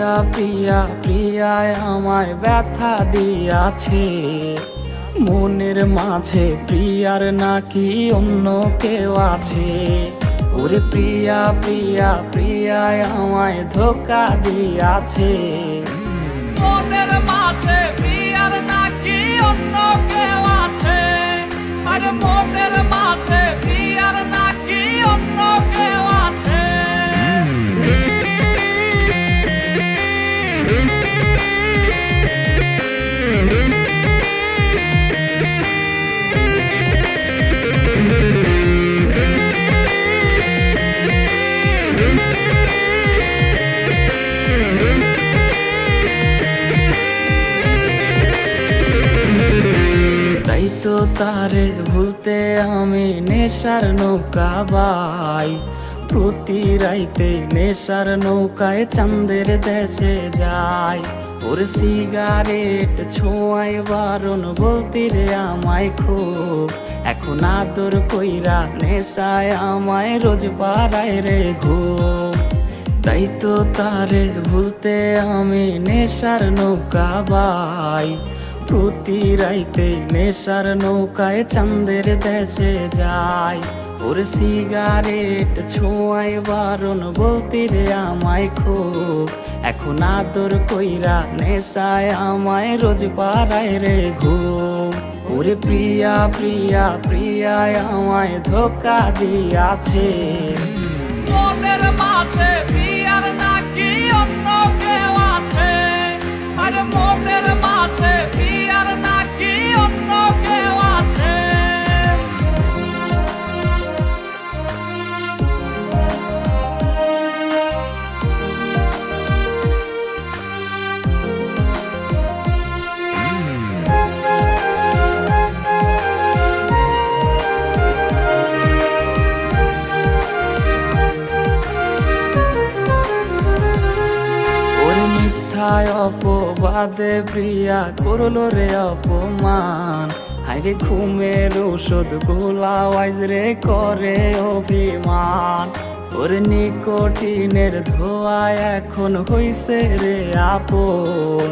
প্রিয়া প্রিয়া প্রিয়ায় আমায় ব্যথা দিয়াছে, মনের মাঝে প্রিয়ার নাকি অন্য কেউ আছে। ওরে প্রিয়া প্রিয়া প্রিয়ায় আমায় ধোঁকা দিয়াছে, মনের মাঝে প্রিয়ার নাকি অন্য কেউ আছে। আরে মনের মাঝে প্রিয়ার নাকি অন্য কেউ আছে। তাই তো তারে ভুলতে আমি নেশার নৌকা বাই, প্রতি রাইতে নেশার নৌকায় চাঁদের দেশে যাই। ওর সিগারেট ছোঁয়ায় বারণ বলতি রে আমায় খুব, এখন আদর কইরা নেশায় আমায় রোজ পাড়ায় রে ঘুম। তাই তো তারে ভুলতে আমি নেশার নৌকা বাই, প্রতি রাইতে নেশার নৌকায় চাঁদের দেশে যাই। ওর সিগারেট ছোঁয়ায় বারণ বলতি রে আমায় খুব, এখন আদর কইরা নেশায় আমায় রোজ পাড়ায় রে ঘুম। ওরে প্রিয়া প্রিয়া প্রিয়ায় আমায় ধোঁকা দিয়াছে, মনের মাঝে প্রিয়ার নাকি অন্য কেউ আছে। আরে মনের মাঝে প্রিয়ার নাকি অন্য কেউ আছে। অপবাদে প্রিয়া করলো রে অপমান, হাইরে ঘুমের ওষুধ গোলাওয়াইজ রে করে অভিমান। ওর নিকোটিনের ধোঁয়ায় এখন হইছে রে আপন,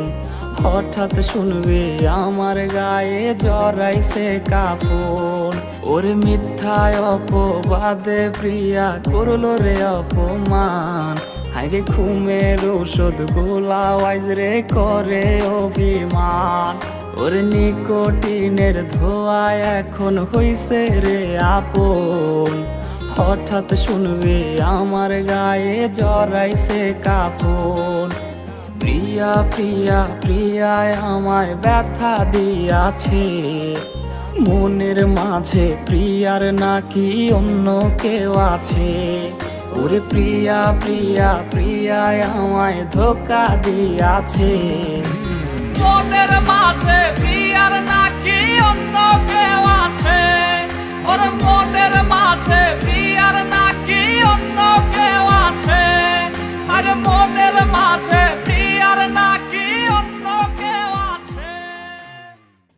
হঠাৎ শুনবে আমার গায়ে জড়াইছে কাফন। ওর মিথ্যায় অপবাদে প্রিয়া করলো রে অপমান, হাইরে ঘুমের ওষুধ গোলাওয়াইজ রে করে অভিমান। ওর নিকোটিনের ধোঁয়ায় এখন হইছে রে আপন, হঠাৎ শুনবে আমার গায়ে জড়াইছে কাফন। প্রিয়া প্রিয়া প্রিয়ায় আমায় ব্যথা দিয়াছে, মনের মাঝে প্রিয়ার নাকি অন্য কেউ আছে। ওরে প্রিয়া প্রিয়া প্রিয়ায় আমায় ধোঁকা দিয়াছে, মনের মাঝে প্রিয়ার নাকি অন্য কেউ আছে। ওর মনের মাঝে প্রিয়ার নাকি অন্য কেউ আছে। আরে মনের